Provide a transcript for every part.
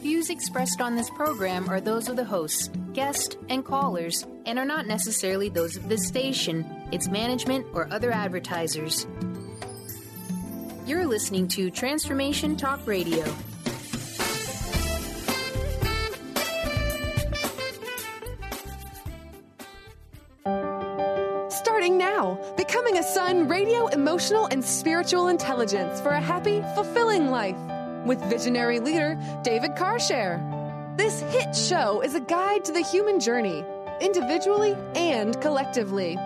views expressed on this program are those of the hosts, guests, and callers, and are not necessarily those of this station, its management, or other advertisers. You're listening to Transformation Talk Radio. Starting now, Becoming a Sun radio, emotional, and spiritual intelligence for a happy, fulfilling life with visionary leader David Karchere. This hit show is a guide to the human journey, individually and collectively.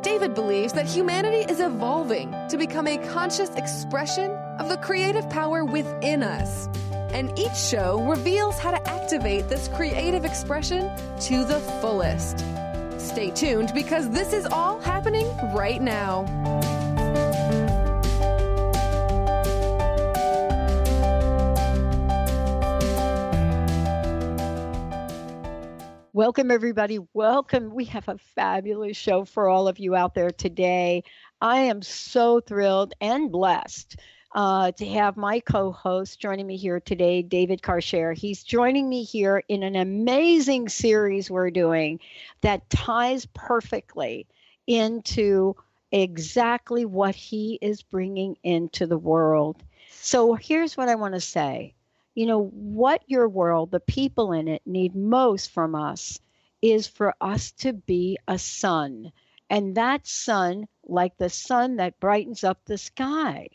David believes that humanity is evolving to become a conscious expression of the creative power within us. And each show reveals how to activate this creative expression to the fullest. Stay tuned because this is all happening right now. Welcome, everybody. Welcome. We have a fabulous show for all of you out there today. I am so thrilled and blessed to have my co-host joining me here today, David Karchere. He's joining me here in an amazing series we're doing that ties perfectly into exactly what he is bringing into the world. So here's what I want to say. You know, what your world, the people in it, need most from us is for us to be a sun. And that sun, like the sun that brightens up the sky.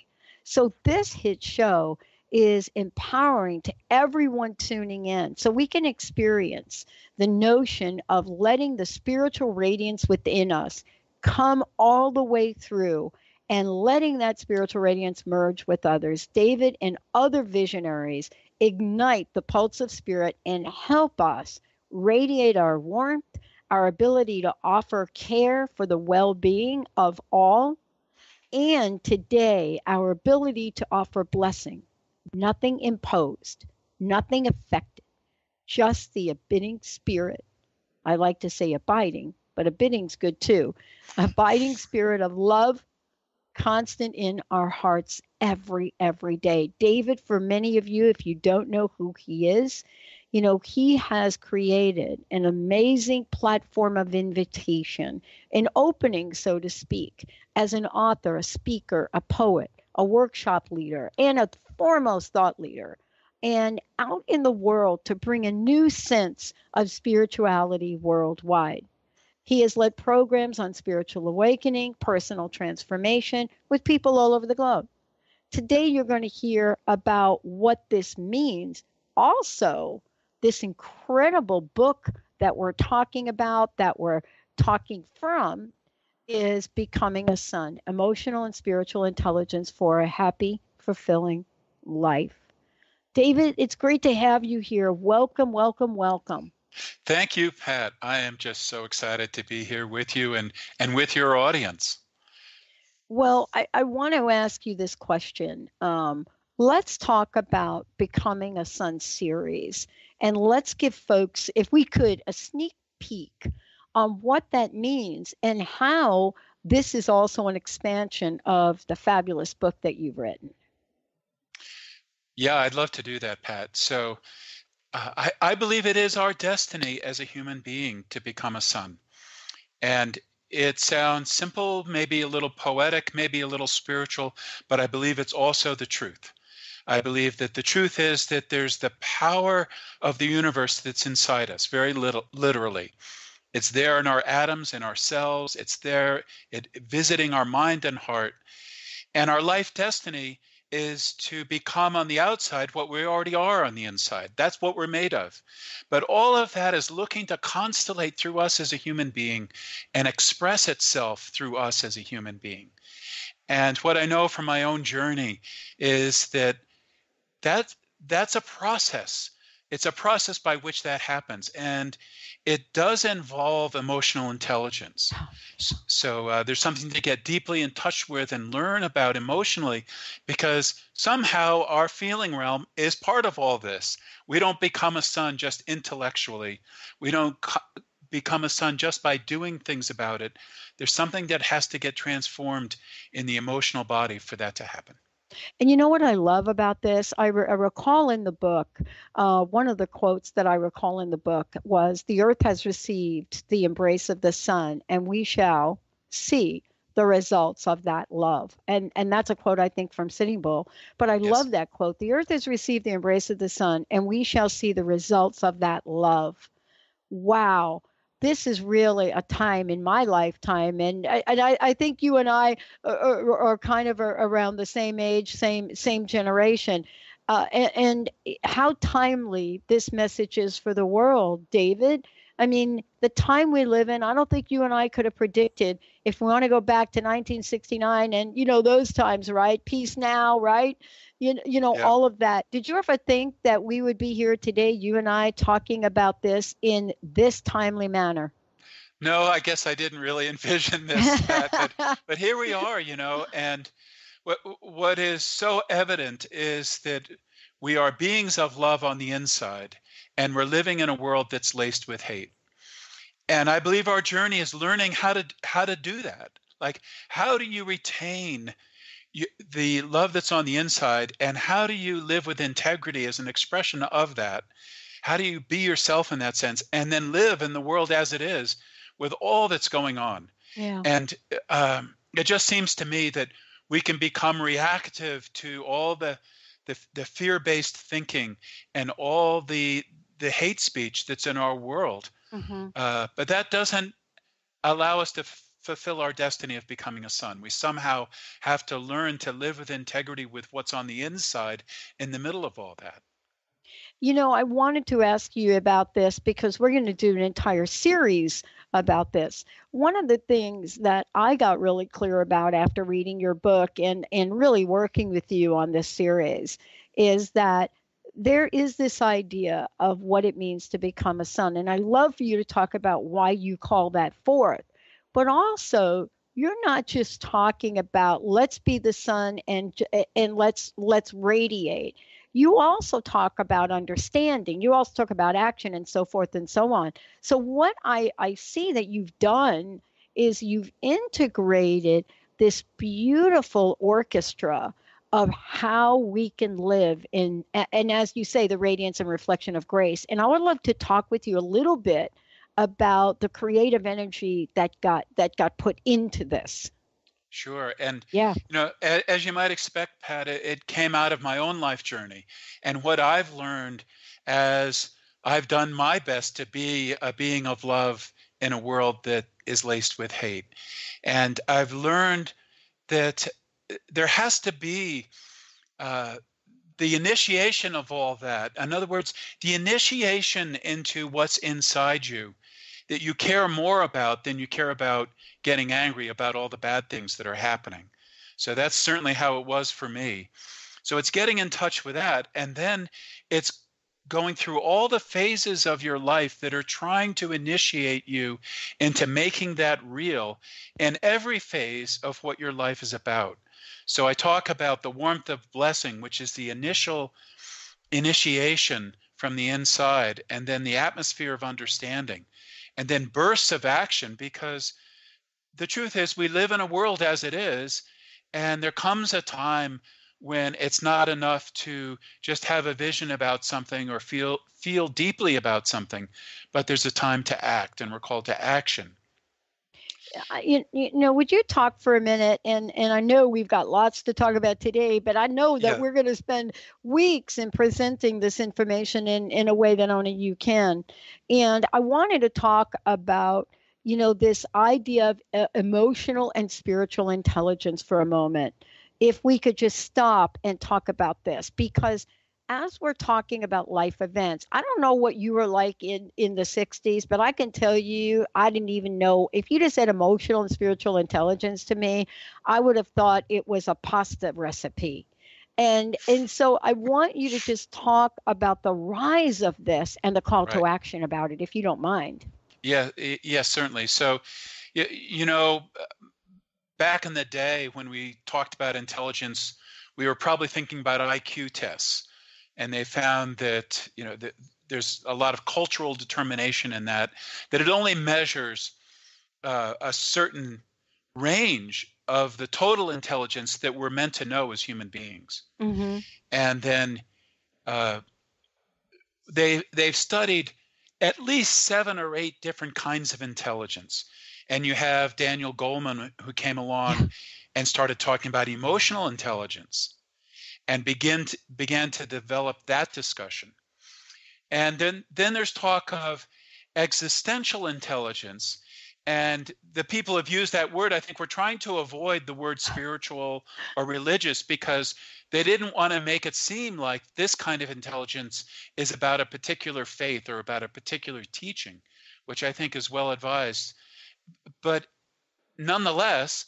So this hit show is empowering to everyone tuning in so we can experience the notion of letting the spiritual radiance within us come all the way through and letting that spiritual radiance merge with others. David and other visionaries ignite the pulse of spirit and help us radiate our warmth, our ability to offer care for the well-being of all, and today our ability to offer blessing, nothing imposed, nothing affected, just the abiding spirit. I like to say abiding, but abiding's good too. Abiding spirit of love, constant in our hearts every day. David, for many of you, if you don't know who he is, you know, he has created an amazing platform of invitation, an opening, so to speak, as an author, a speaker, a poet, a workshop leader, and a foremost thought leader, and out in the world to bring a new sense of spirituality worldwide. He has led programs on spiritual awakening, personal transformation with people all over the globe. Today, you're going to hear about what this means. Also, this incredible book that we're talking about, that we're talking from, is Becoming a Sun, Emotional and Spiritual Intelligence for a Happy, Fulfilling Life. David, it's great to have you here. Welcome, welcome, welcome. Thank you, Pat. I am just so excited to be here with you and with your audience. Well, I want to ask you this question. Let's talk about Becoming a Sun series, and let's give folks, if we could, a sneak peek on what that means and how this is also an expansion of the fabulous book that you've written. Yeah, I'd love to do that, Pat. So I believe it is our destiny as a human being to become a sun. And it sounds simple, maybe a little poetic, maybe a little spiritual, but I believe it's also the truth. I believe that the truth is that there's the power of the universe that's inside us, very literally. It's there in our atoms, in our cells. It's there visiting our mind and heart. And our life destiny is to become on the outside what we already are on the inside. That's what we're made of. But all of that is looking to constellate through us as a human being and express itself through us as a human being. And what I know from my own journey is that's a process. It's a process by which that happens. And it does involve emotional intelligence. So there's something to get deeply in touch with and learn about emotionally, because somehow our feeling realm is part of all this. We don't become a sun just intellectually. We don't become a sun just by doing things about it. There's something that has to get transformed in the emotional body for that to happen. And you know what I love about this? I recall in the book, one of the quotes that I recall in the book was, "The earth has received the embrace of the sun, and we shall see the results of that love." And that's a quote, I think, from Sitting Bull. But I Yes. love that quote. "The earth has received the embrace of the sun, and we shall see the results of that love." Wow, this is really a time in my lifetime, and I think you and I are kind of around the same age, same generation, and how timely this message is for the world, David. I mean, the time we live in, I don't think you and I could have predicted, if we want to go back to 1969 and those times, right? Peace now, right? Yeah. All of that. Did you ever think that we would be here today, you and I, talking about this in this timely manner? No, I guess I didn't really envision this, Pat, but here we are, and what is so evident is that we are beings of love on the inside, and we're living in a world that's laced with hate. And I believe our journey is learning how to do that. Like, how do you retain the love that's on the inside, and how do you live with integrity as an expression of that? How do you be yourself in that sense, and then live in the world as it is with all that's going on? Yeah. And it just seems to me that we can become reactive to all the fear-based thinking and all the hate speech that's in our world. Mm-hmm. But that doesn't allow us to fulfill our destiny of becoming a sun. We somehow have to learn to live with integrity with what's on the inside in the middle of all that. I wanted to ask you about this because we're going to do an entire series about this. One of the things that I got really clear about after reading your book and really working with you on this series is that there is this idea of what it means to become a sun. And I love for you to talk about why you call that forth. But also, you're not just talking about let's be the sun and let's radiate. You also talk about understanding. You also talk about action and so forth and so on. So what I see that you've done is you've integrated this beautiful orchestra of how we can live in, and as you say, the radiance and reflection of grace. And I would love to talk with you a little bit about the creative energy that got put into this. Sure. And, Yeah. as you might expect, Pat, it came out of my own life journey. And what I've learned as I've done my best to be a being of love in a world that is laced with hate. And I've learned that there has to be the initiation of all that. In other words, the initiation into what's inside you that you care more about than you care about getting angry about all the bad things that are happening. So that's certainly how it was for me. So it's getting in touch with that. And then it's going through all the phases of your life that are trying to initiate you into making that real in every phase of what your life is about. So I talk about the warmth of blessing, which is the initial initiation from the inside, and then the atmosphere of understanding, and then bursts of action, because the truth is we live in a world as it is, and there comes a time when it's not enough to just have a vision about something or feel deeply about something, but there's a time to act, and we're called to action. Would you talk for a minute? And I know we've got lots to talk about today, but I know that we're going to spend weeks in presenting this information in a way that only you can. And I wanted to talk about, this idea of emotional and spiritual intelligence for a moment. If we could just stop and talk about this, because as we're talking about life events, I don't know what you were like in the 60s, but I can tell you, I didn't even know. If you just said emotional and spiritual intelligence to me, I would have thought it was a pasta recipe. And so I want you to just talk about the rise of this and the call to action about it, if you don't mind. Yeah, yes, certainly. So, back in the day when we talked about intelligence, we were probably thinking about IQ tests. And they found that, that there's a lot of cultural determination in that it only measures a certain range of the total intelligence that we're meant to know as human beings. Mm-hmm. And then they've studied at least 7 or 8 different kinds of intelligence. And you have Daniel Goleman, who came along and started talking about emotional intelligence and began to develop that discussion. And then there's talk of existential intelligence. And the people have used that word. I think we're trying to avoid the word spiritual or religious because they didn't want to make it seem like this kind of intelligence is about a particular faith or about a particular teaching, which I think is well advised. But nonetheless,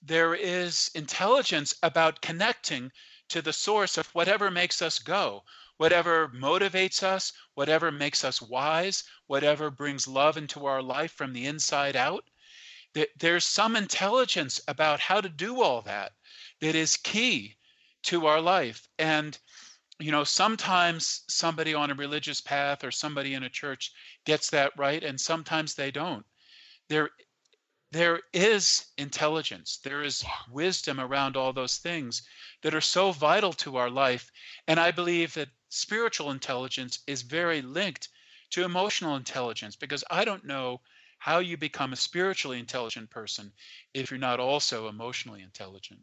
there is intelligence about connecting to the source of whatever makes us go, whatever motivates us, whatever makes us wise, whatever brings love into our life from the inside out. There's some intelligence about how to do all that that is key to our life. And, you know, sometimes somebody on a religious path or somebody in a church gets that right, and sometimes they don't. There is intelligence, there is wisdom around all those things that are so vital to our life. And I believe that spiritual intelligence is very linked to emotional intelligence, because I don't know how you become a spiritually intelligent person if you're not also emotionally intelligent.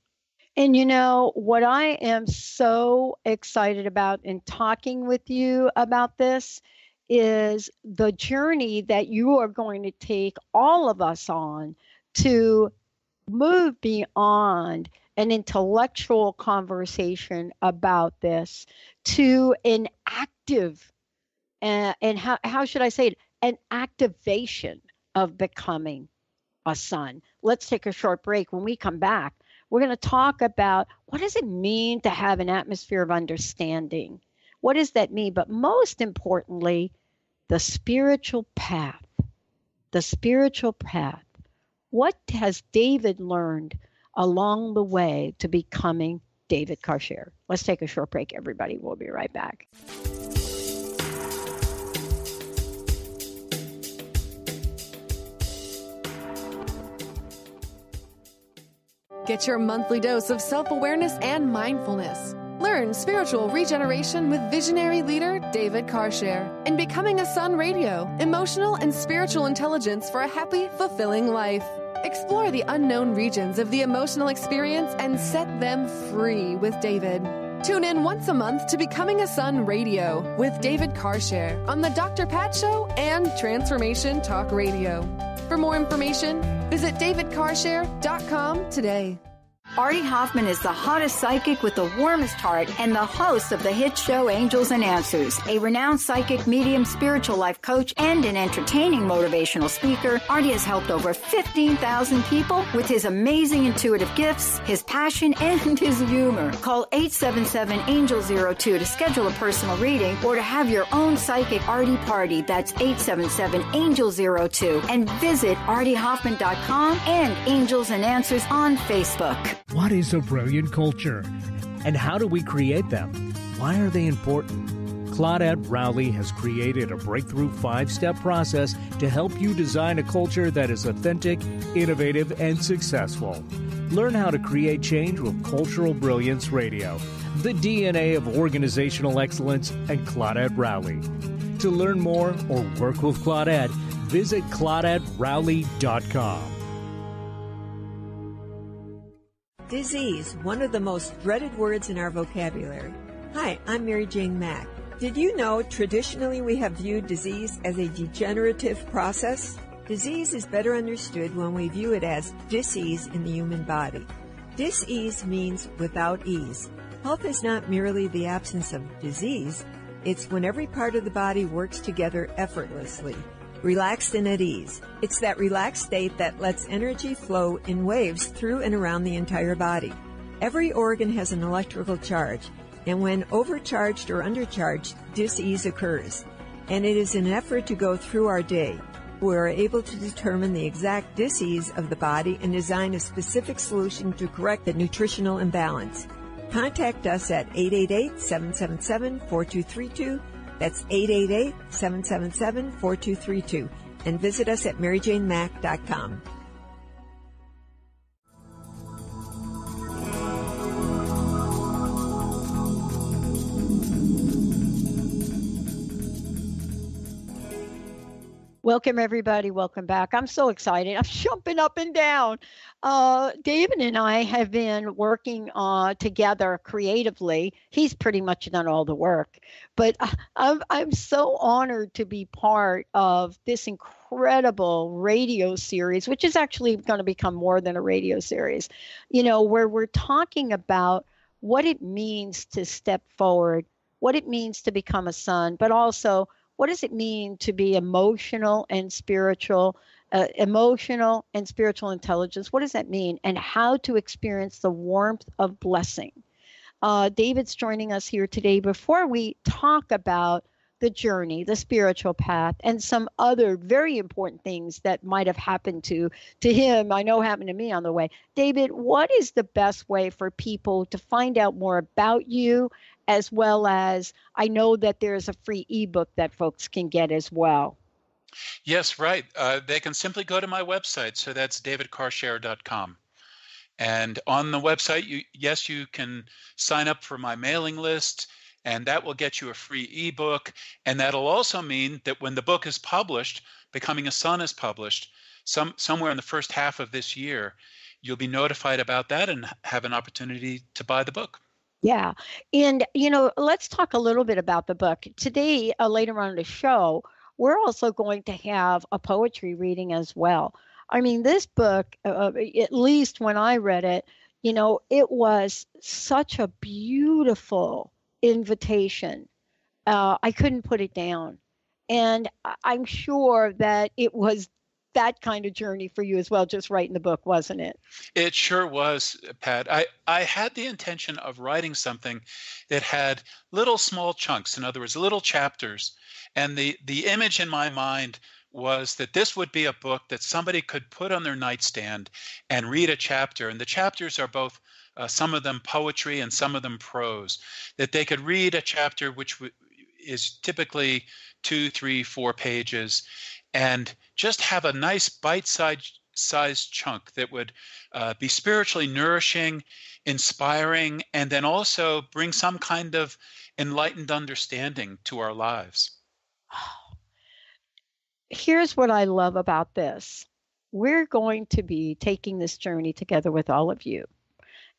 And you know, what I am so excited about in talking with you about this is the journey that you are going to take all of us on to move beyond an intellectual conversation about this to an active, and how should I say it, an activation of becoming a sun. Let's take a short break. When we come back, we're going to talk about what does it mean to have an atmosphere of understanding? What does that mean? But most importantly, the spiritual path. The spiritual path. What has David learned along the way to becoming David Karchere? Let's take a short break, everybody. We'll be right back. Get your monthly dose of self-awareness and mindfulness. Learn spiritual regeneration with visionary leader David Karchere in Becoming a Sun Radio, emotional and spiritual intelligence for a happy, fulfilling life. Explore the unknown regions of the emotional experience and set them free with David. Tune in once a month to Becoming a Sun Radio with David Karchere on the Dr. Pat Show and Transformation Talk Radio. For more information, visit davidkarchere.com today. Artie Hoffman is the hottest psychic with the warmest heart and the host of the hit show Angels and Answers. A renowned psychic, medium, spiritual life coach, and an entertaining motivational speaker, Artie has helped over 15,000 people with his amazing intuitive gifts, his passion, and his humor. Call 877-ANGEL-02 to schedule a personal reading or to have your own psychic Artie party. That's 877-ANGEL-02. And visit artiehoffman.com and Angels and Answers on Facebook. What is a brilliant culture? And how do we create them? Why are they important? Claudette Rowley has created a breakthrough 5-step process to help you design a culture that is authentic, innovative, and successful. Learn how to create change with Cultural Brilliance Radio, the DNA of organizational excellence, and Claudette Rowley. To learn more or work with Claudette, visit ClaudetteRowley.com. Disease, one of the most dreaded words in our vocabulary. Hi, I'm Mary Jane Mack. Did you know traditionally we have viewed disease as a degenerative process? Disease is better understood when we view it as dis-ease in the human body. Dis-ease means without ease. Health is not merely the absence of disease, it's when every part of the body works together effortlessly, relaxed and at ease. It's that relaxed state that lets energy flow in waves through and around the entire body. Every organ has an electrical charge, and when overcharged or undercharged, dis-ease occurs. And it is an effort to go through our day. We are able to determine the exact dis-ease of the body and design a specific solution to correct the nutritional imbalance. Contact us at 888-777-4232. That's 888-777-4232. And visit us at maryjanemack.com. Welcome, everybody. Welcome back. I'm so excited. I'm jumping up and down. David and I have been working together creatively. He's pretty much done all the work, but I'm so honored to be part of this incredible radio series, which is actually going to become more than a radio series, where we're talking about what it means to step forward, what it means to become a sun, but also what does it mean to be emotional and spiritual intelligence? What does that mean? And how to experience the warmth of blessing. David's joining us here today before we talk about the journey, the spiritual path, and some other very important things that might have happened to him. I know happened to me on the way. David, what is the best way for people to find out more about you, as well as I know that there's a free ebook that folks can get as well? Yes, right. They can simply go to my website. So that's davidkarchere.com. And on the website, you can sign up for my mailing list, and that will get you a free ebook. And that'll also mean that when the book is published, Becoming a Sun is published, somewhere in the first half of this year, you'll be notified about that and have an opportunity to buy the book. Yeah. And, let's talk a little bit about the book. Today, later on in the show, we're also going to have a poetry reading as well. I mean, this book, at least when I read it, it was such a beautiful invitation. I couldn't put it down. And I'm sure that it was that kind of journey for you as well, just writing the book, wasn't it? It sure was, Pat. I had the intention of writing something that had little small chunks, in other words, little chapters. And the image in my mind was that this would be a book that somebody could put on their nightstand and read a chapter. And the chapters are both, some of them poetry and some of them prose, that they could read a chapter which is typically 2, 3, 4 pages, and just have a nice bite-sized chunk that would be spiritually nourishing, inspiring, and then also bring some kind of enlightened understanding to our lives. Here's what I love about this. We're going to be taking this journey together with all of you.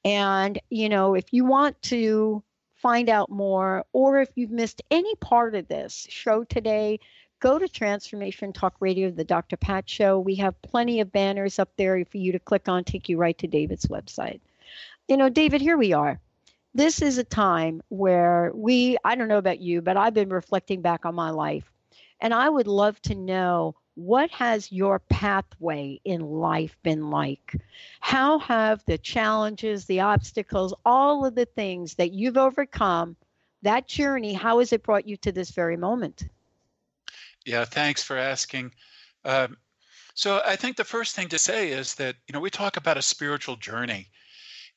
And, if you want to find out more, or if you've missed any part of this show today, go to Transformation Talk Radio, the Dr. Pat Show. We have plenty of banners up there for you to click on, take you right to David's website. David, here we are. This is a time where I don't know about you, but I've been reflecting back on my life. And I would love to know, what has your pathway in life been like? How have the challenges, the obstacles, all of the things that you've overcome, that journey, how has it brought you to this very moment? Yeah, thanks for asking. So I think the first thing to say is that, we talk about a spiritual journey,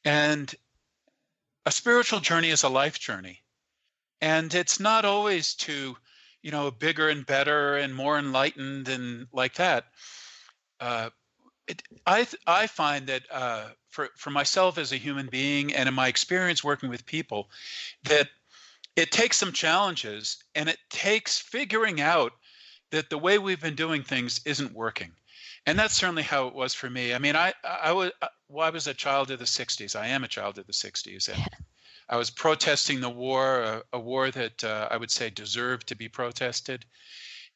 and a spiritual journey is a life journey. And it's not always to, bigger and better and more enlightened and like that. I find that for myself as a human being and in my experience working with people, that it takes some challenges, and it takes figuring out that the way we've been doing things isn't working. And that's certainly how it was for me. I mean, I was a child of the 60s. I am a child of the 60s. And I was protesting the war, a war that I would say deserved to be protested.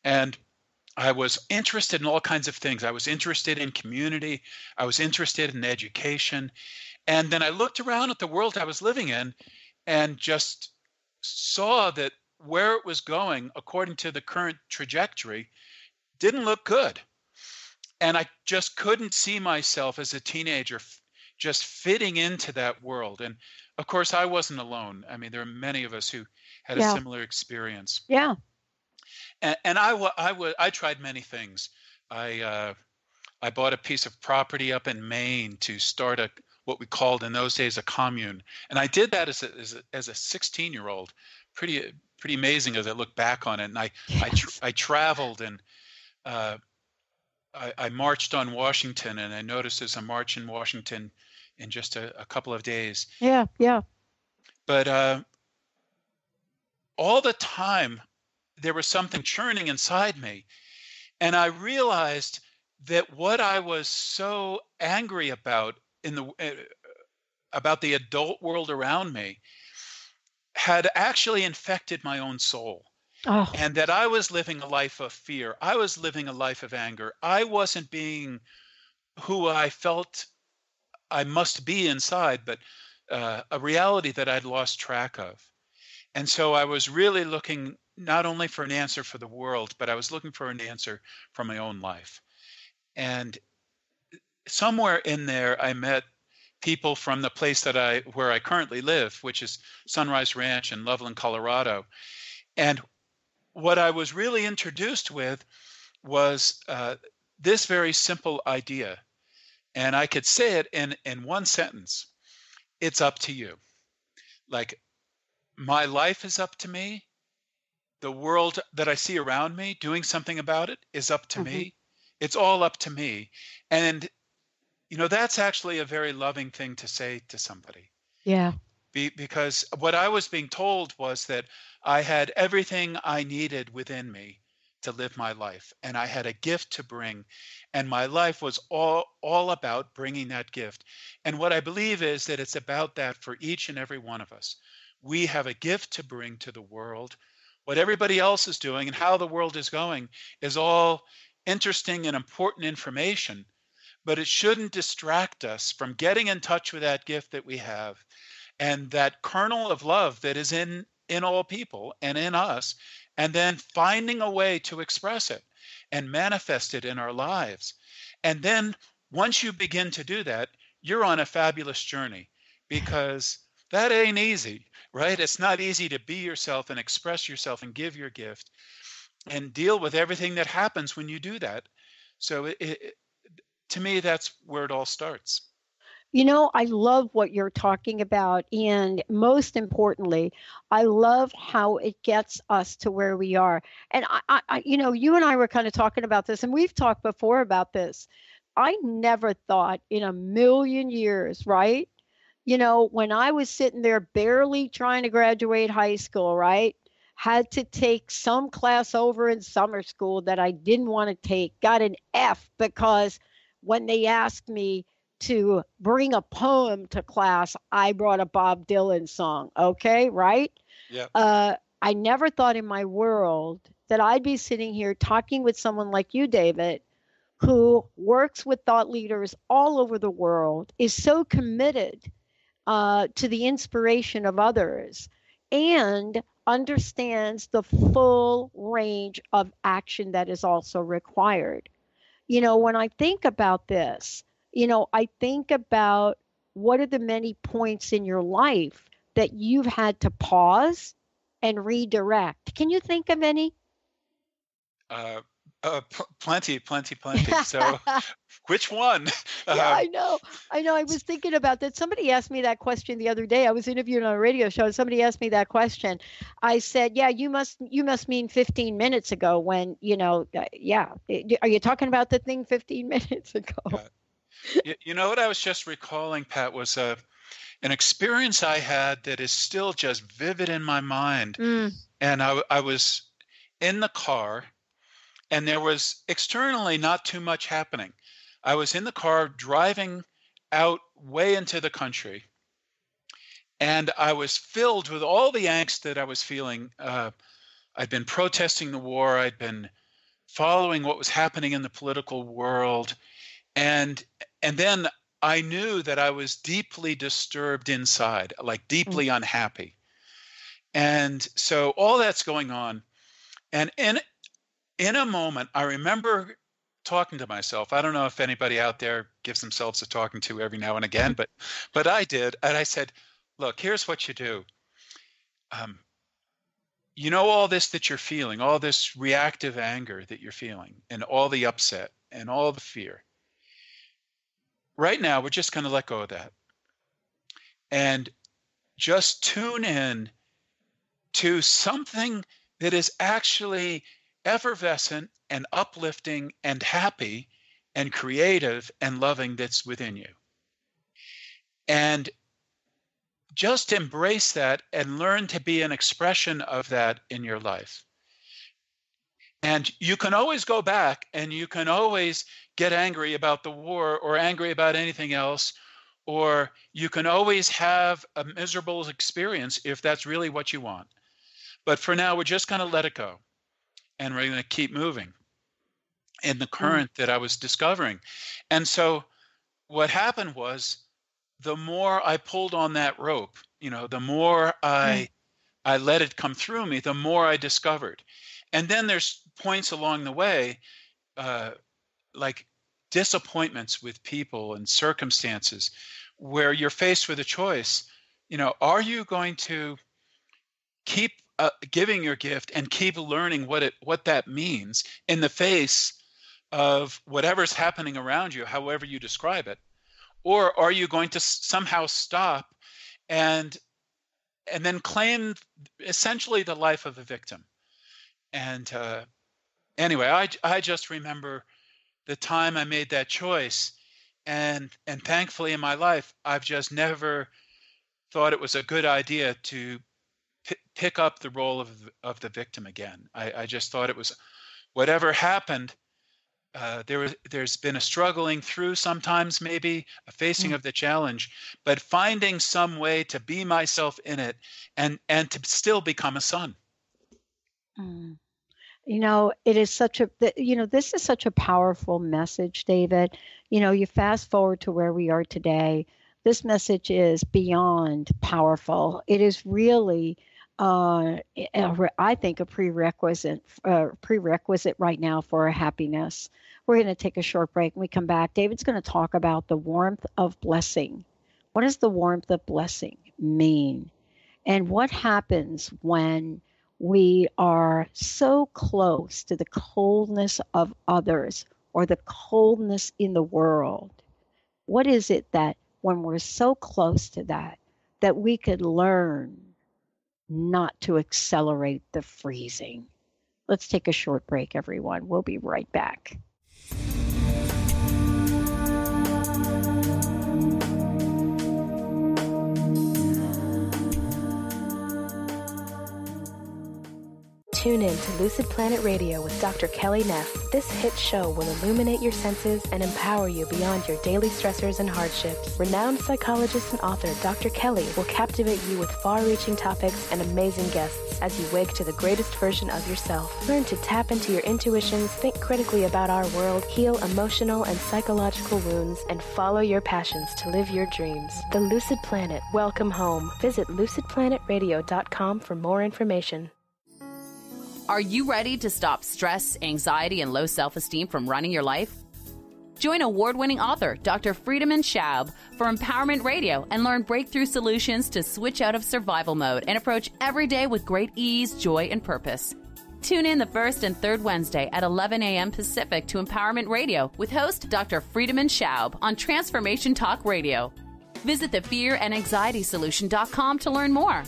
And I was interested in all kinds of things. I was interested in community. I was interested in education. And then I looked around at the world I was living in and just saw that where it was going, according to the current trajectory, didn't look good. And I just couldn't see myself as a teenager just fitting into that world. And of course, I wasn't alone. I mean, there are many of us who had a similar experience. Yeah. And I tried many things. I bought a piece of property up in Maine to start what we called in those days a commune. And I did that as a 16-year-old. Pretty amazing as I look back on it. And I traveled, and I marched on Washington, and I noticed there's a march in Washington in just a couple of days. Yeah. But all the time, there was something churning inside me. And I realized that what I was so angry about about the adult world around me had actually infected my own soul. Oh, And that I was living a life of fear. I was living a life of anger. I wasn't being who I felt I must be inside, but a reality that I'd lost track of. And so I was really looking not only for an answer for the world, but I was looking for an answer for my own life. And somewhere in there, I met people from the place where I currently live, which is Sunrise Ranch in Loveland, Colorado. And what I was really introduced with was this very simple idea. And I could say it in one sentence. It's up to you. Like, my life is up to me. The world that I see around me, doing something about it, is up to me. It's all up to me. And, that's actually a very loving thing to say to somebody. yeah. Because what I was being told was that I had everything I needed within me to live my life, and I had a gift to bring, and my life was all about bringing that gift. And what I believe is that it's about that for each and every one of us. We have a gift to bring to the world. What everybody else is doing and how the world is going is all interesting and important information, but it shouldn't distract us from getting in touch with that gift that we have and that kernel of love that is in all people and in us, and then finding a way to express it and manifest it in our lives. And then once you begin to do that, you're on a fabulous journey, because that ain't easy, right? It's not easy to be yourself and express yourself and give your gift and deal with everything that happens when you do that. So to me, that's where it all starts. I love what you're talking about. And most importantly, I love how it gets us to where we are. And you and I were kind of talking about this, and we've talked before about this. I never thought in a million years, right? When I was sitting there barely trying to graduate high school, right? Had to take some class over in summer school that I didn't want to take, got an F because when they asked me to bring a poem to class, I brought a Bob Dylan song. Okay, right? Yeah. I never thought in my world that I'd be sitting here talking with someone like you, David, who works with thought leaders all over the world, is so committed to the inspiration of others, and understands the full range of action that is also required. When I think about this, I think about what are the many points in your life that you've had to pause and redirect. Can you think of any? Plenty. So which one? Yeah, I know. I was thinking about that. Somebody asked me that question the other day. I was interviewed on a radio show, and somebody asked me that question. I said, yeah, you must mean 15 minutes ago when, yeah. Are you talking about the thing 15 minutes ago? What I was just recalling, Pat, was an experience I had that is still just vivid in my mind. And I was in the car, and there was externally not too much happening. I was in the car driving out way into the country, and I was filled with all the angst that I was feeling. I'd been protesting the war. I'd been following what was happening in the political world. And then I knew that I was deeply disturbed inside, like deeply unhappy. And so all that's going on. And in a moment, I remember talking to myself. I don't know if anybody out there gives themselves a talking to every now and again, but I did. And I said, look, here's what you do. All this that you're feeling, all this reactive anger that you're feeling, and all the upset and all the fear. Right now, we're just going to let go of that and just tune in to something that is actually effervescent and uplifting and happy and creative and loving that's within you. And just embrace that and learn to be an expression of that in your life. And you can always go back and you can always get angry about the war or angry about anything else, or you can always have a miserable experience if that's really what you want. But for now, we're just going to let it go. And we're going to keep moving in the current that I was discovering. And so what happened was, the more I pulled on that rope, the more I let it come through me, the more I discovered. And then there's points along the way, like disappointments with people and circumstances, where you're faced with a choice. Are you going to keep giving your gift and keep learning what that means in the face of whatever's happening around you, however you describe it? Or are you going to somehow stop and then claim essentially the life of a victim? And anyway, I just remember the time I made that choice, and thankfully in my life, I've just never thought it was a good idea to pick up the role of the victim again. I just thought it was, whatever happened, there's been a struggling through sometimes, maybe a facing of the challenge, but finding some way to be myself in it and to still become a sun. It is such this is such a powerful message, David. You fast forward to where we are today. This message is beyond powerful. It is really, I think, a prerequisite right now for our happiness. We're going to take a short break. When we come back, David's going to talk about the warmth of blessing. What does the warmth of blessing mean? And what happens when we are so close to the coldness of others or the coldness in the world? What is it that when we're so close to that we could learn not to accelerate the freezing? Let's take a short break, everyone. We'll be right back. Tune in to Lucid Planet Radio with Dr. Kelly Neff. This hit show will illuminate your senses and empower you beyond your daily stressors and hardships. Renowned psychologist and author Dr. Kelly will captivate you with far-reaching topics and amazing guests as you wake to the greatest version of yourself. Learn to tap into your intuitions, think critically about our world, heal emotional and psychological wounds, and follow your passions to live your dreams. The Lucid Planet. Welcome home. Visit lucidplanetradio.com for more information. Are you ready to stop stress, anxiety, and low self-esteem from running your life? Join award-winning author Dr. Friedemann Schaub for Empowerment Radio and learn breakthrough solutions to switch out of survival mode and approach every day with great ease, joy, and purpose. Tune in the first and third Wednesday at 11 a.m. Pacific to Empowerment Radio with host Dr. Friedemann Schaub on Transformation Talk Radio. Visit thefearandanxietysolution.com to learn more.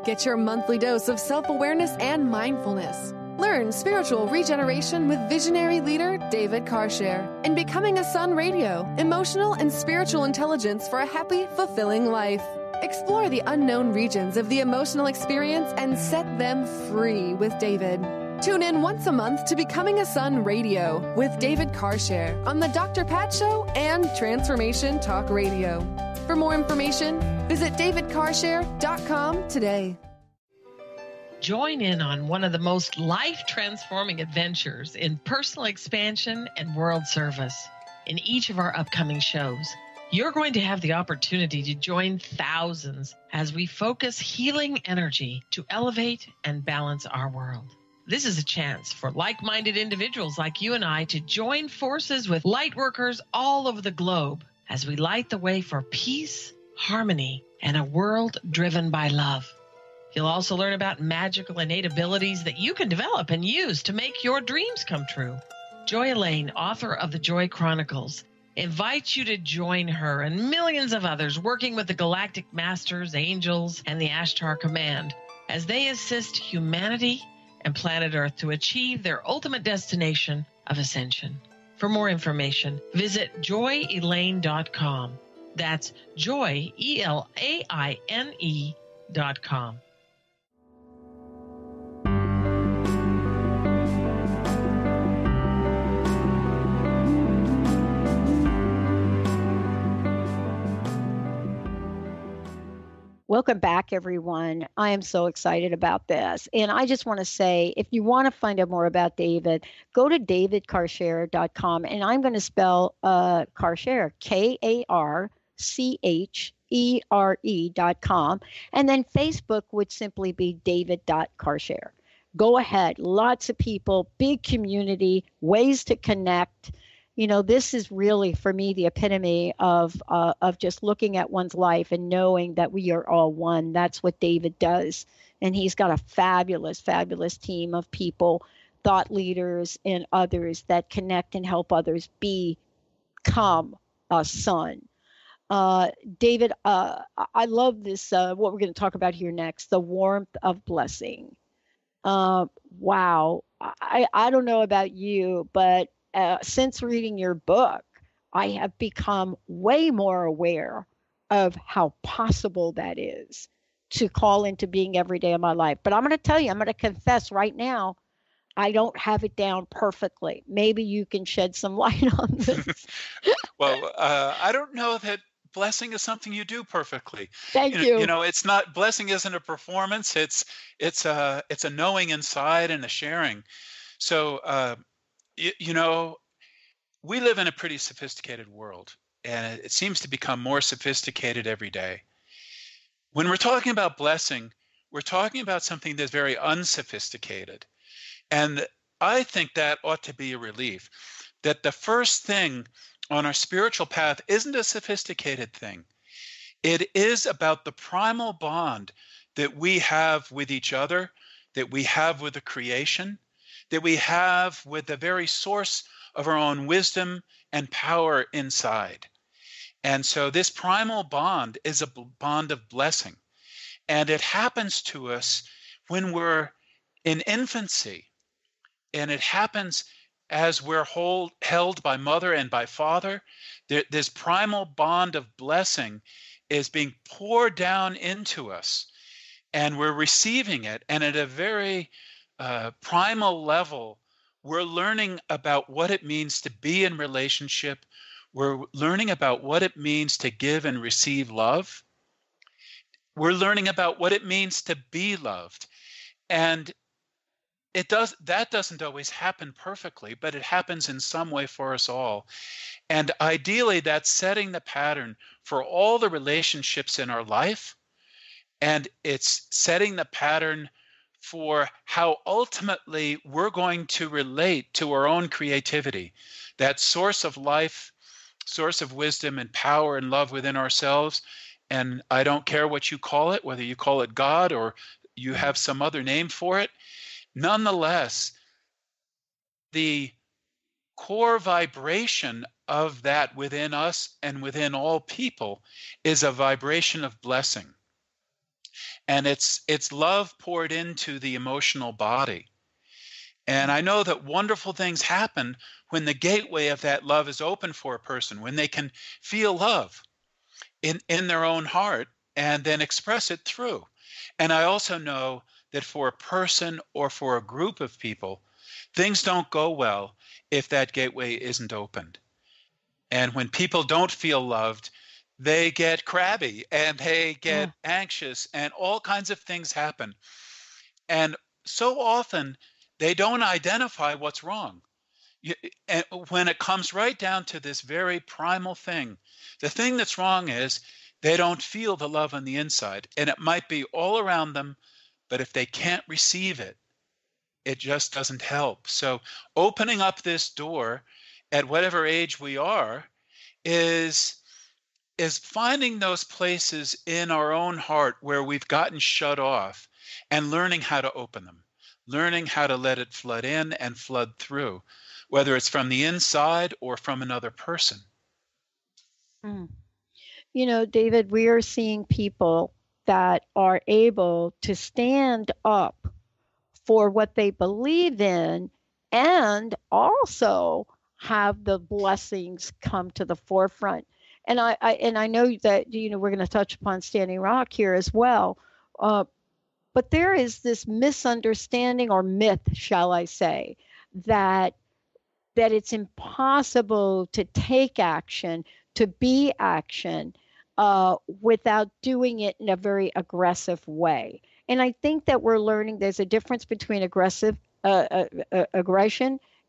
Get your monthly dose of self-awareness and mindfulness. Learn spiritual regeneration with visionary leader David Karchere in Becoming a Sun Radio, emotional and spiritual intelligence for a happy, fulfilling life. Explore the unknown regions of the emotional experience and set them free with David. Tune in once a month to Becoming a Sun Radio with David Karchere on The Dr. Pat Show and Transformation Talk Radio. For more information, visit davidkarchere.com today. Join in on one of the most life-transforming adventures in personal expansion and world service. In each of our upcoming shows, you're going to have the opportunity to join thousands as we focus healing energy to elevate and balance our world. This is a chance for like-minded individuals like you and I to join forces with light workers all over the globe as we light the way for peace, harmony, and a world driven by love. You'll also learn about magical innate abilities that you can develop and use to make your dreams come true. Joy Elaine, author of The Joy Chronicles, invites you to join her and millions of others working with the Galactic Masters, Angels, and the Ashtar Command as they assist humanity and planet Earth to achieve their ultimate destination of ascension. For more information, visit joyelaine.com. That's joy, ELAINE.com. Welcome back, everyone. I am so excited about this. And I just want to say, if you want to find out more about David, go to davidkarchere.com. And I'm going to spell Karchere, KARCHERE.com. And then Facebook would simply be david.karchere. Go ahead. Lots of people, big community, ways to connect. You know, this is really, for me, the epitome of just looking at one's life and knowing that we are all one. That's what David does. And he's got a fabulous, fabulous team of people, thought leaders and others that connect and help others become a sun. David, I love this, what we're going to talk about here next, the warmth of blessing. Wow. I don't know about you, but since reading your book, I have become way more aware of how possible that is to call into being every day of my life. But I'm going to tell you, I'm going to confess right now, I don't have it down perfectly. Maybe you can shed some light on this. Well, I don't know that blessing is something you do perfectly. Thank you. You know, it's not, blessing isn't a performance. It's a knowing inside and a sharing. So, you know, we live in a pretty sophisticated world, and it seems to become more sophisticated every day. When we're talking about blessing, we're talking about something that's very unsophisticated. And I think that ought to be a relief, that the first thing on our spiritual path isn't a sophisticated thing. It is about the primal bond that we have with each other, that we have with the creation, that we have with the very source of our own wisdom and power inside. And so this primal bond is a bond of blessing. And it happens to us when we're in infancy. And it happens as we're held by mother and by father. This primal bond of blessing is being poured down into us. And we're receiving it. And at a very primal level, we're learning about what it means to be in relationship. We're learning about what it means to give and receive love. We're learning about what it means to be loved. And that doesn't always happen perfectly, but it happens in some way for us all. And ideally, that's setting the pattern for all the relationships in our life. And it's setting the pattern for how ultimately we're going to relate to our own creativity, that source of life, source of wisdom and power and love within ourselves. And I don't care what you call it, whether you call it God or you have some other name for it. Nonetheless, the core vibration of that within us and within all people is a vibration of blessing. And it's love poured into the emotional body. And I know that wonderful things happen when the gateway of that love is open for a person, when they can feel love in their own heart and then express it through. And I also know that for a person or for a group of people, things don't go well if that gateway isn't opened. And when people don't feel loved, they get crabby and they get anxious and all kinds of things happen. And so often they don't identify what's wrong. And when it comes right down to this very primal thing, the thing that's wrong is they don't feel the love on the inside. And it might be all around them, but if they can't receive it, it just doesn't help. So opening up this door at whatever age we are is finding those places in our own heart where we've gotten shut off and learning how to open them, learning how to let it flood in and flood through, whether it's from the inside or from another person. You know, David, we are seeing people that are able to stand up for what they believe in and also have the blessings come to the forefront. And I know that, you know, we're going to touch upon Standing Rock here as well. But there is this misunderstanding or myth, shall I say, that it's impossible to take action, to be action, without doing it in a very aggressive way. And I think that we're learning there's a difference between aggression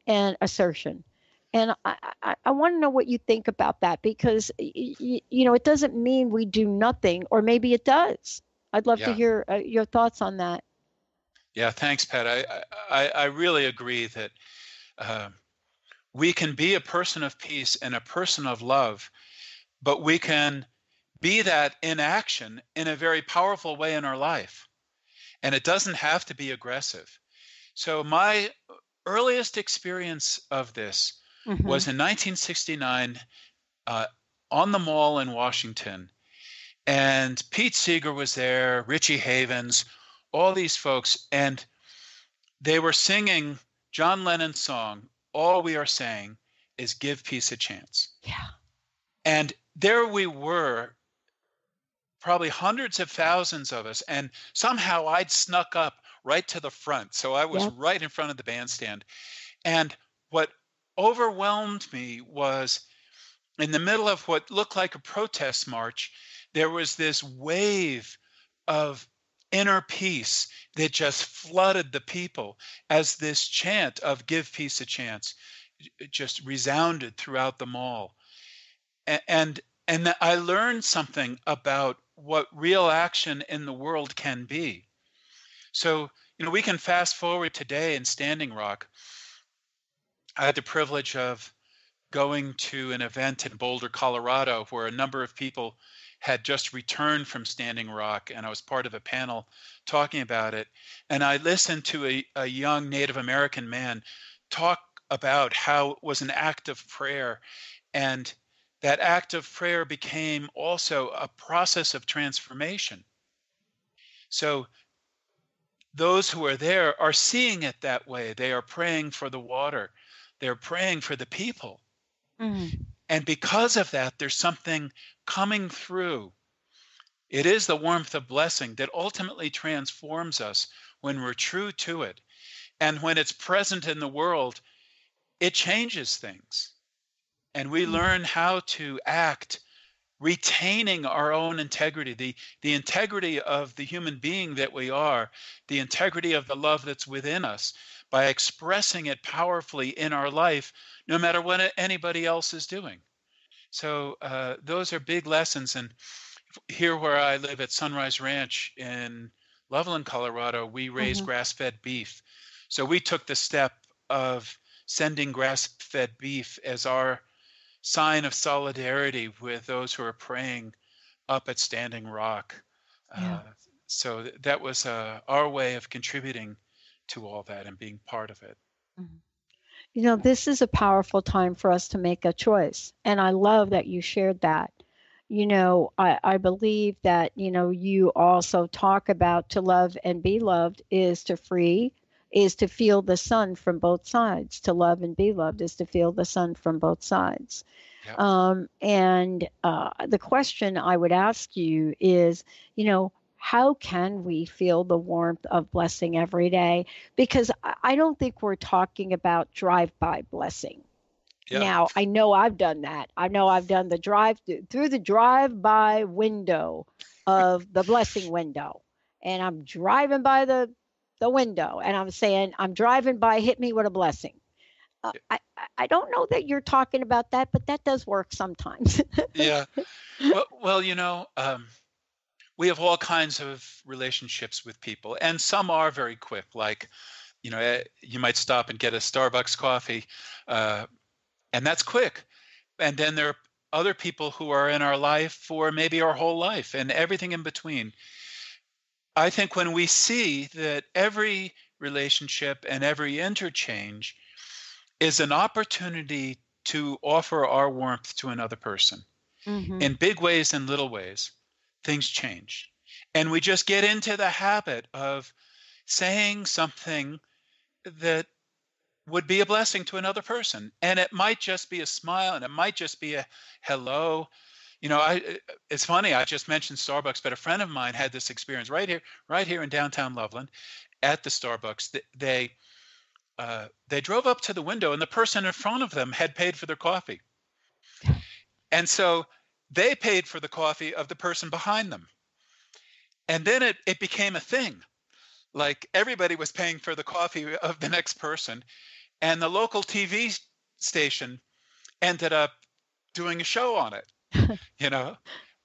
and assertion. And I want to know what you think about that, because, it doesn't mean we do nothing, or maybe it does. I'd love to hear your thoughts on that. Yeah, thanks, Pat. I really agree that we can be a person of peace and a person of love, but we can be that in action in a very powerful way in our life. And it doesn't have to be aggressive. So my earliest experience of this was in 1969 on the Mall in Washington. And Pete Seeger was there, Richie Havens, all these folks, and they were singing John Lennon's song, All We Are Saying is Give Peace a Chance. Yeah. And there we were, probably hundreds of thousands of us, and somehow I'd snuck up right to the front. So I was right in front of the bandstand. And what overwhelmed me was, in the middle of what looked like a protest march, there was this wave of inner peace that just flooded the people as this chant of give peace a chance just resounded throughout the mall. And I learned something about what real action in the world can be. So, we can fast forward today in Standing Rock. I had the privilege of going to an event in Boulder, Colorado, where a number of people had just returned from Standing Rock, and I was part of a panel talking about it. And I listened to a young Native American man talk about how it was an act of prayer, and that act of prayer became also a process of transformation. So those who are there are seeing it that way. They are praying for the water. They're praying for the people. And because of that, there's something coming through. It is the warmth of blessing that ultimately transforms us when we're true to it. And when it's present in the world, it changes things. And we learn how to act retaining our own integrity, the integrity of the human being that we are, the integrity of the love that's within us, by expressing it powerfully in our life, no matter what anybody else is doing. So those are big lessons. And here where I live at Sunrise Ranch in Loveland, Colorado, we raise grass-fed beef. So we took the step of sending grass-fed beef as our sign of solidarity with those who are praying up at Standing Rock. So that was our way of contributing to all that and being part of it. This is a powerful time for us to make a choice. And I love that you shared that. I believe that, you also talk about to love and be loved is to feel the sun from both sides. To love and be loved is to feel the sun from both sides. And the question I would ask you is, how can we feel the warmth of blessing every day? Because I don't think we're talking about drive-by blessing. Now, I know I've done that. I know I've done the through the drive-by window of the blessing window. And I'm driving by the window and I'm saying, I'm driving by, hit me with a blessing. I don't know that you're talking about that, but that does work sometimes. Well, we have all kinds of relationships with people, and some are very quick. Like, you might stop and get a Starbucks coffee, and that's quick. And then there are other people who are in our life for maybe our whole life and everything in between. I think when we see that every relationship and every interchange is an opportunity to offer our warmth to another person in big ways and little ways, things change. And we just get into the habit of saying something that would be a blessing to another person. And it might just be a smile, and it might just be a hello. It's funny, I just mentioned Starbucks, but a friend of mine had this experience right here in downtown Loveland at the Starbucks. They drove up to the window and the person in front of them had paid for their coffee. And so they paid for the coffee of the person behind them. And then it became a thing. Like everybody was paying for the coffee of the next person. And the local TV station ended up doing a show on it, you know.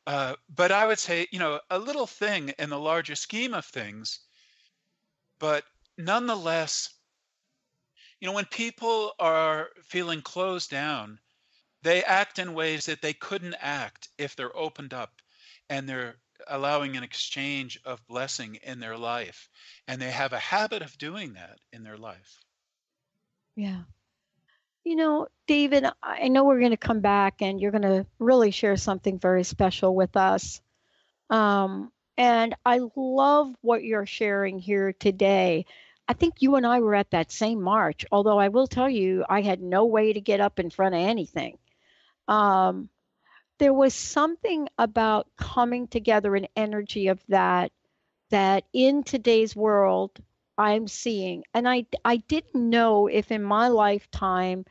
But I would say, you know, a little thing in the larger scheme of things. But nonetheless, you know, when people are feeling closed down, they act in ways that they couldn't act if they're opened up and they're allowing an exchange of blessing in their life. And they have a habit of doing that in their life. Yeah. You know, David, I know we're going to come back and you're going to really share something very special with us. And I love what you're sharing here today. I think you and I were at that same march, although I will tell you, I had no way to get up in front of anything. There was something about coming together, an energy of that in today's world I'm seeing. And I didn't know if in my lifetime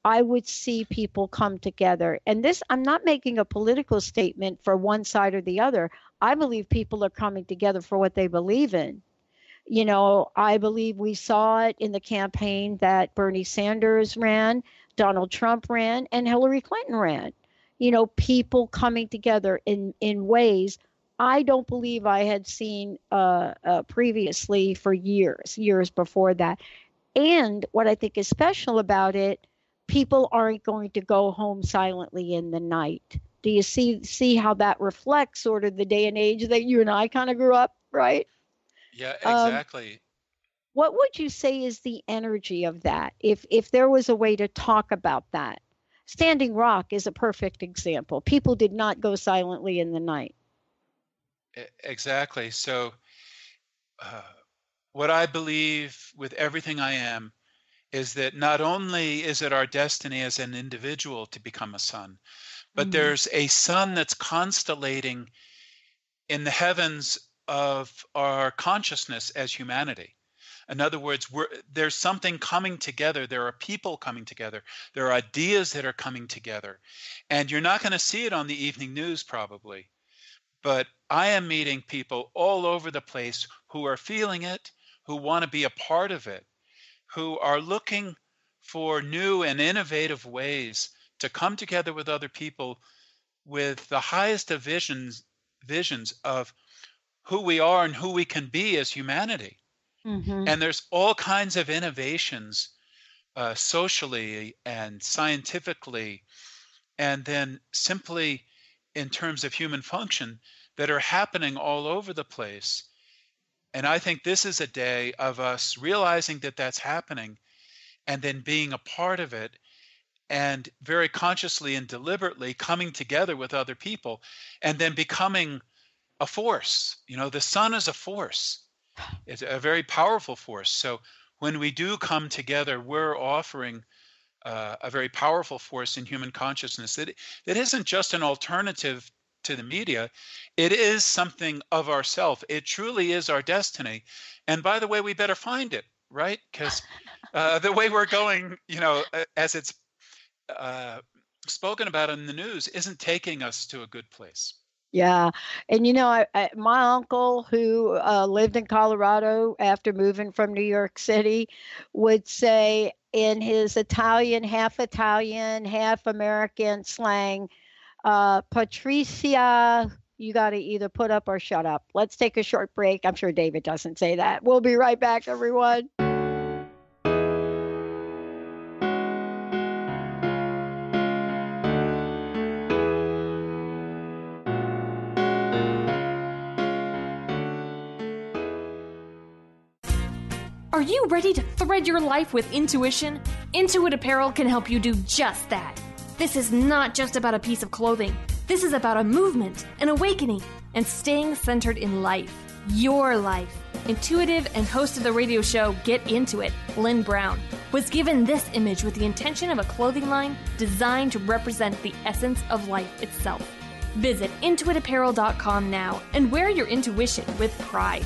I would see people come together. And this, I'm not making a political statement for one side or the other. I believe people are coming together for what they believe in. You know, I believe we saw it in the campaign that Bernie Sanders ran, Donald Trump ran, and Hillary Clinton ran. You know, people coming together in ways I don't believe I had seen previously for years before that. And what I think is special about it, people aren't going to go home silently in the night. Do you see how that reflects sort of the day and age that you and I kind of grew up, right? Yeah, exactly. What would you say is the energy of that? If there was a way to talk about that, Standing Rock is a perfect example. People did not go silently in the night. Exactly. So what I believe with everything I am is that not only is it our destiny as an individual to become a sun, but there's a sun that's constellating in the heavens of our consciousness as humanity. In other words, there's something coming together. There are people coming together. There are ideas that are coming together. And you're not going to see it on the evening news probably. But I am meeting people all over the place who are feeling it, who want to be a part of it, who are looking for new and innovative ways to come together with other people with the highest of visions of who we are and who we can be as humanity. And there's all kinds of innovations socially and scientifically, and then simply in terms of human function that are happening all over the place. And I think this is a day of us realizing that that's happening and then being a part of it and very consciously and deliberately coming together with other people and then becoming a force. You know, the sun is a force. It's a very powerful force. So when we do come together, we're offering a very powerful force in human consciousness that isn't just an alternative to the media. It is something of ourself. It truly is our destiny. And by the way, we better find it, right? Because the way we're going, you know, as it's spoken about in the news, isn't taking us to a good place. Yeah. And, you know, my uncle who lived in Colorado after moving from New York City would say in his Italian, half American slang, Patricia, you got to either put up or shut up. Let's take a short break. I'm sure David doesn't say that. We'll be right back, everyone. Are you ready to thread your life with intuition? Intuit Apparel can help you do just that. This is not just about a piece of clothing. This is about a movement, an awakening, and staying centered in life. Your life. Intuitive and host of the radio show Get Into It, Lynn Brown, was given this image with the intention of a clothing line designed to represent the essence of life itself. Visit intuitapparel.com now and wear your intuition with pride.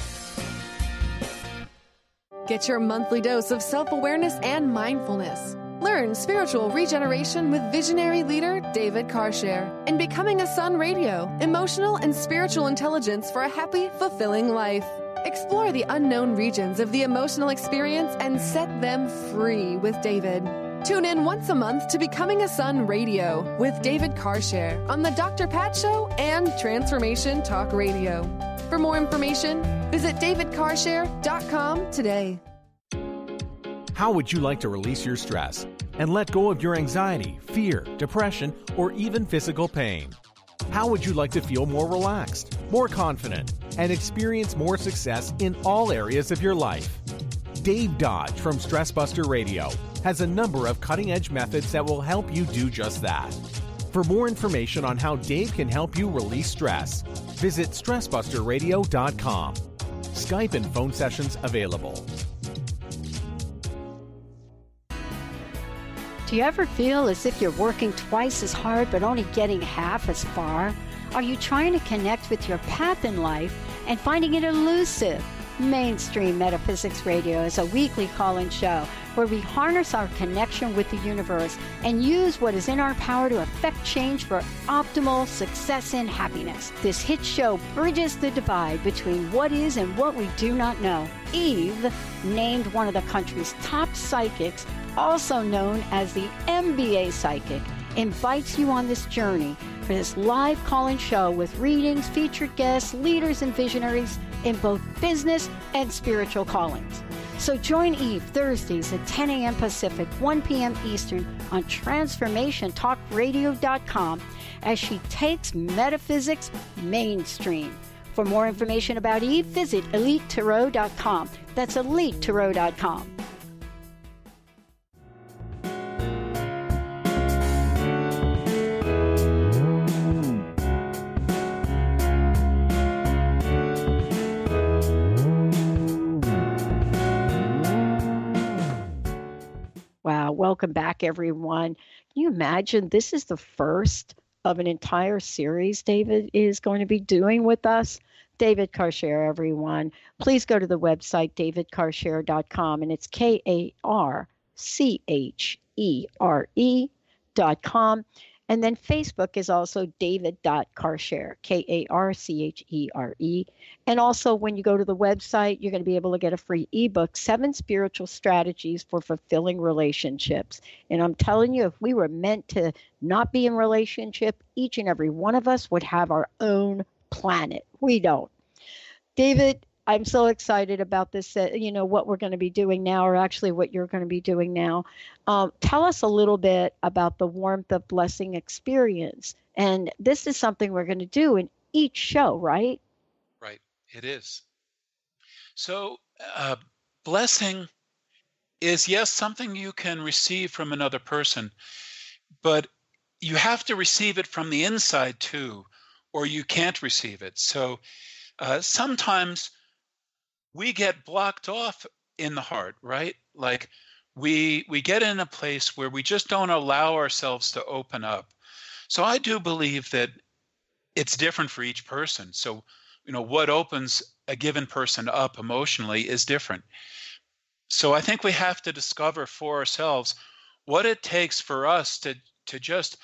Get your monthly dose of self-awareness and mindfulness. Learn spiritual regeneration with visionary leader David Karchere in Becoming a Sun Radio, emotional and spiritual intelligence for a happy, fulfilling life. Explore the unknown regions of the emotional experience and set them free with David. Tune in once a month to Becoming a Sun Radio with David Karchere on the Dr. Pat Show and Transformation Talk Radio. For more information, visit davidkarchere.com today. How would you like to release your stress and let go of your anxiety, fear, depression, or even physical pain? How would you like to feel more relaxed, more confident, and experience more success in all areas of your life? Dave Dodge from Stress Buster Radio has a number of cutting-edge methods that will help you do just that. For more information on how Dave can help you release stress, visit StressBusterRadio.com. Skype and phone sessions available. Do you ever feel as if you're working twice as hard but only getting half as far? Are you trying to connect with your path in life and finding it elusive? Mainstream Metaphysics Radio is a weekly call-in show where we harness our connection with the universe and use what is in our power to affect change for optimal success and happiness. This hit show bridges the divide between what is and what we do not know. Eve, named one of the country's top psychics, also known as the MBA psychic, invites you on this journey for this live call-in show with readings, featured guests, leaders, and visionaries in both business and spiritual callings. So join Eve Thursdays at 10 a.m. Pacific, 1 p.m. Eastern on TransformationTalkRadio.com as she takes metaphysics mainstream. For more information about Eve, visit ldquoWhat.com. That's ldquoWhat.com. Wow, welcome back, everyone. Can you imagine this is the first of an entire series David is going to be doing with us? David Karchere, everyone. Please go to the website, davidkarchere.com, and it's KARCHERE.com. And then Facebook is also david.karchere, KARCHERE. And also when you go to the website, you're going to be able to get a free ebook, 7 Spiritual Strategies for Fulfilling Relationships. And I'm telling you, if we were meant to not be in relationship, each and every one of us would have our own planet. We don't. David, I'm so excited about this, what we're going to be doing now, or actually what you're going to be doing now. Tell us a little bit about the Warmth of Blessing experience. And this is something we're going to do in each show, right? Right, it is. So blessing is, yes, something you can receive from another person, but you have to receive it from the inside too, or you can't receive it. So sometimes we get blocked off in the heart, right? Like we get in a place where we just don't allow ourselves to open up. So I do believe that it's different for each person. So, what opens a given person up emotionally is different. So I think we have to discover for ourselves what it takes for us to just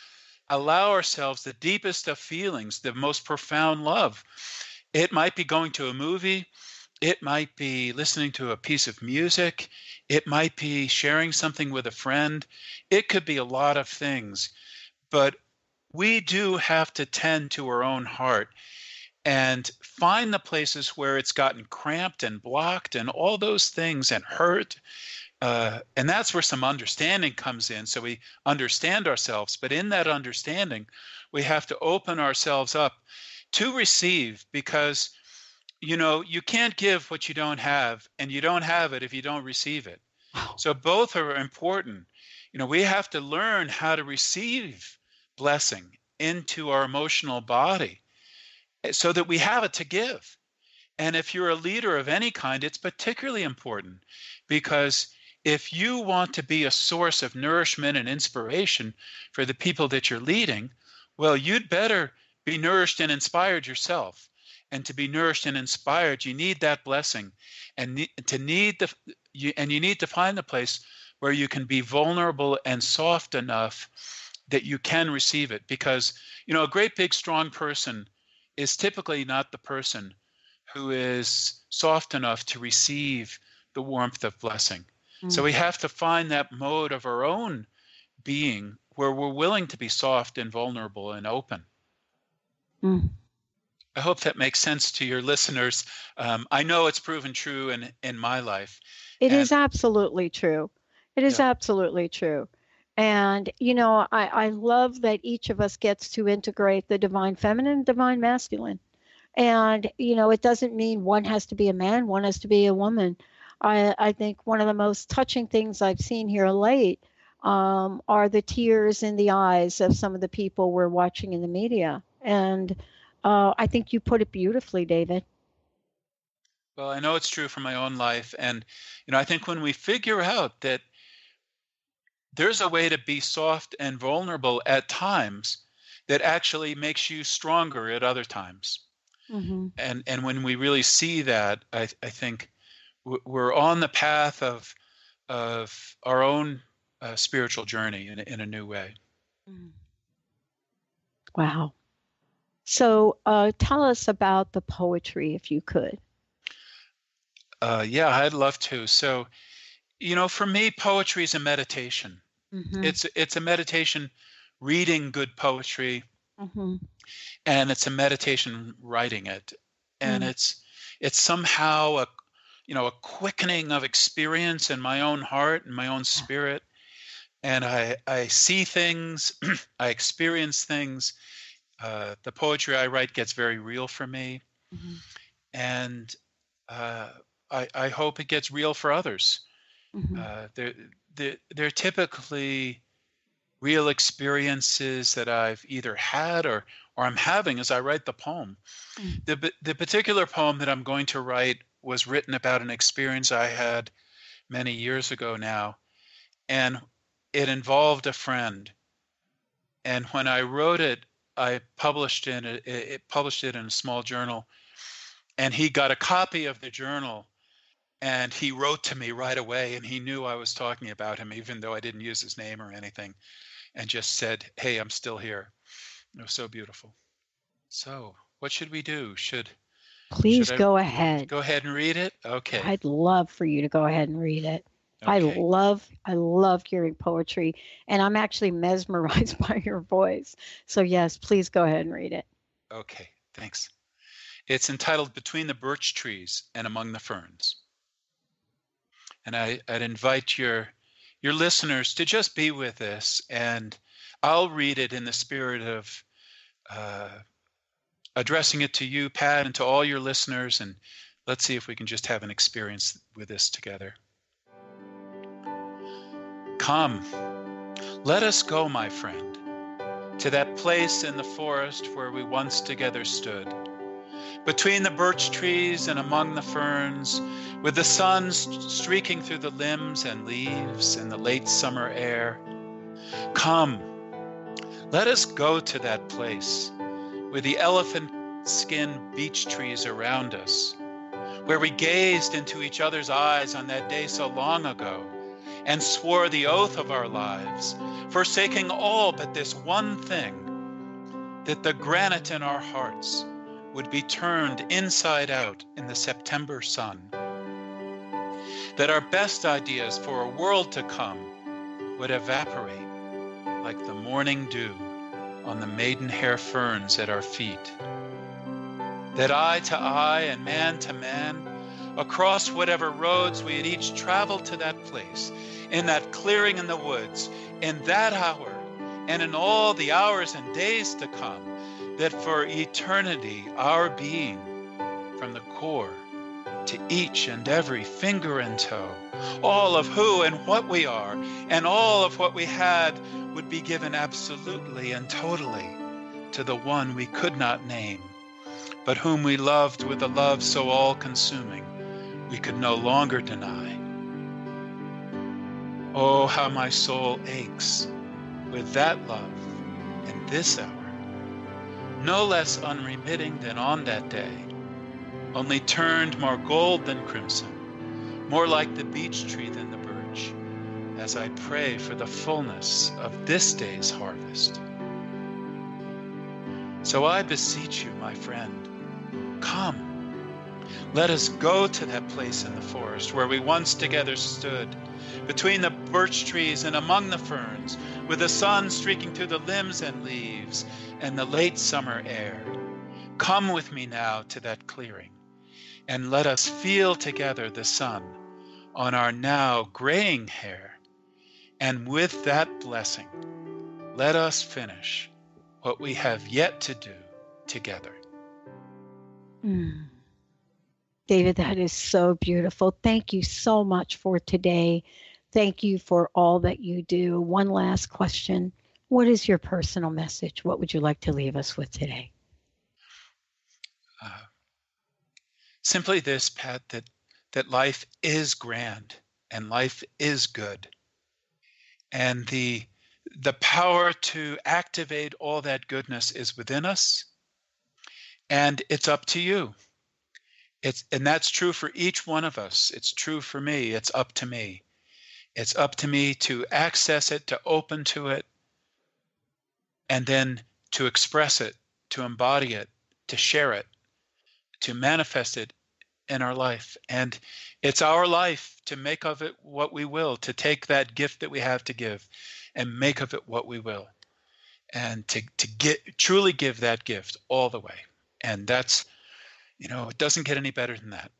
allow ourselves the deepest of feelings, the most profound love. It might be going to a movie. It might be listening to a piece of music. It might be sharing something with a friend. It could be a lot of things. But we do have to tend to our own heart and find the places where it's gotten cramped and blocked and all those things and hurt. And that's where some understanding comes in. So we understand ourselves. But in that understanding, we have to open ourselves up to receive, because you can't give what you don't have, and you don't have it if you don't receive it. So both are important. We have to learn how to receive blessing into our emotional body so that we have it to give. And if you're a leader of any kind, it's particularly important, because if you want to be a source of nourishment and inspiration for the people that you're leading, well, you'd better be nourished and inspired yourself. And to be nourished and inspired, you need that blessing, and you need to find the place where you can be vulnerable and soft enough that you can receive it. Because, a great big strong person is typically not the person who is soft enough to receive the warmth of blessing. So we have to find that mode of our own being where we're willing to be soft and vulnerable and open. I hope that makes sense to your listeners. I know it's proven true in my life. It is absolutely true. It is absolutely true. And, I love that each of us gets to integrate the divine feminine, divine masculine. And, it doesn't mean one has to be a man, one has to be a woman. I think one of the most touching things I've seen here late are the tears in the eyes of some of the people we're watching in the media. And I think you put it beautifully, David. Well, I know it's true from my own life. And, I think when we figure out that there's a way to be soft and vulnerable at times that actually makes you stronger at other times. And when we really see that, I think we're on the path of our own spiritual journey in a new way. Wow. So tell us about the poetry, if you could. Yeah, I'd love to. So, for me, poetry is a meditation. It's a meditation reading good poetry, and it's a meditation writing it. And it's somehow a quickening of experience in my own heart and my own spirit. And I see things, I experience things. The poetry I write gets very real for me. And I hope it gets real for others. They're typically real experiences that I've either had or I'm having as I write the poem. The particular poem that I'm going to write was written about an experience I had many years ago now, and it involved a friend. And when I wrote it, I published it in a small journal, and he got a copy of the journal, and he wrote to me right away, and he knew I was talking about him, even though I didn't use his name or anything, and just said, "Hey, I'm still here." It was so beautiful. So what should we do? Please go ahead. Go ahead and read it? Okay. I'd love for you to go ahead and read it. Okay. I love hearing poetry, and I'm actually mesmerized by your voice. So yes, please go ahead and read it. Okay, thanks. It's entitled Between the Birch Trees and Among the Ferns. And I'd invite your listeners to just be with this, and I'll read it in the spirit of addressing it to you, Pat, and to all your listeners, and let's see if we can just have an experience with this together. Come, let us go, my friend, to that place in the forest where we once together stood, between the birch trees and among the ferns, with the sun streaking through the limbs and leaves in the late summer air. Come, let us go to that place with the elephant skin beech trees around us, where we gazed into each other's eyes on that day so long ago and swore the oath of our lives, forsaking all but this one thing, that the granite in our hearts would be turned inside out in the September sun, that our best ideas for a world to come would evaporate like the morning dew on the maidenhair ferns at our feet, that eye to eye and man to man, across whatever roads we had each traveled to that place, in that clearing in the woods, in that hour, and in all the hours and days to come, that for eternity our being, from the core to each and every finger and toe, all of who and what we are, and all of what we had, would be given absolutely and totally to the one we could not name, but whom we loved with a love so all-consuming we could no longer deny. Oh, how my soul aches with that love in this hour, no less unremitting than on that day, only turned more gold than crimson, more like the beech tree than the birch, as I pray for the fullness of this day's harvest. So I beseech you, my friend, come. Let us go to that place in the forest where we once together stood, between the birch trees and among the ferns, with the sun streaking through the limbs and leaves and the late summer air. Come with me now to that clearing, and let us feel together the sun on our now graying hair. And with that blessing, let us finish what we have yet to do together. David, that is so beautiful. Thank you so much for today. Thank you for all that you do. One last question. What is your personal message? What would you like to leave us with today? Simply this, Pat, that life is grand and life is good. And the power to activate all that goodness is within us. And it's up to you. And that's true for each one of us. It's true for me. It's up to me. It's up to me to access it, to open to it, and then to express it, to embody it, to share it, to manifest it in our life. And it's our life to make of it what we will, to take that gift that we have to give and make of it what we will, and to truly give that gift all the way. And that's, it doesn't get any better than that.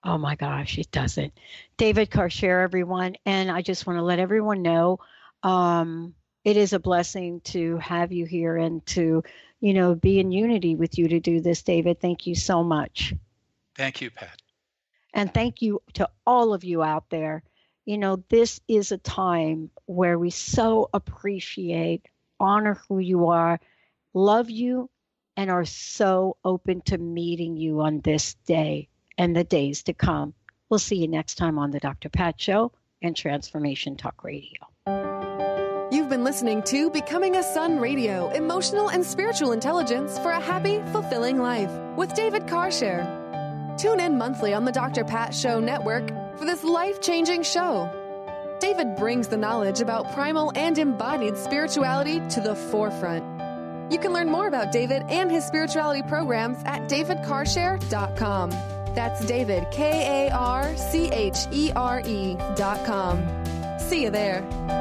Oh my gosh, it doesn't. David Karchere, everyone. And I just want to let everyone know, it is a blessing to have you here and to, be in unity with you to do this, David. Thank you so much. Thank you, Pat. And thank you to all of you out there. This is a time where we so appreciate, honor who you are, love you, and are so open to meeting you on this day and the days to come. We'll see you next time on the Dr. Pat Show and Transformation Talk Radio. You've been listening to Becoming a Sun Radio, emotional and spiritual intelligence for a happy, fulfilling life with David Karchere. Tune in monthly on the Dr. Pat Show Network for this life-changing show. David brings the knowledge about primal and embodied spirituality to the forefront. You can learn more about David and his spirituality programs at davidkarchere.com. That's David, KARCHERE.com. See you there.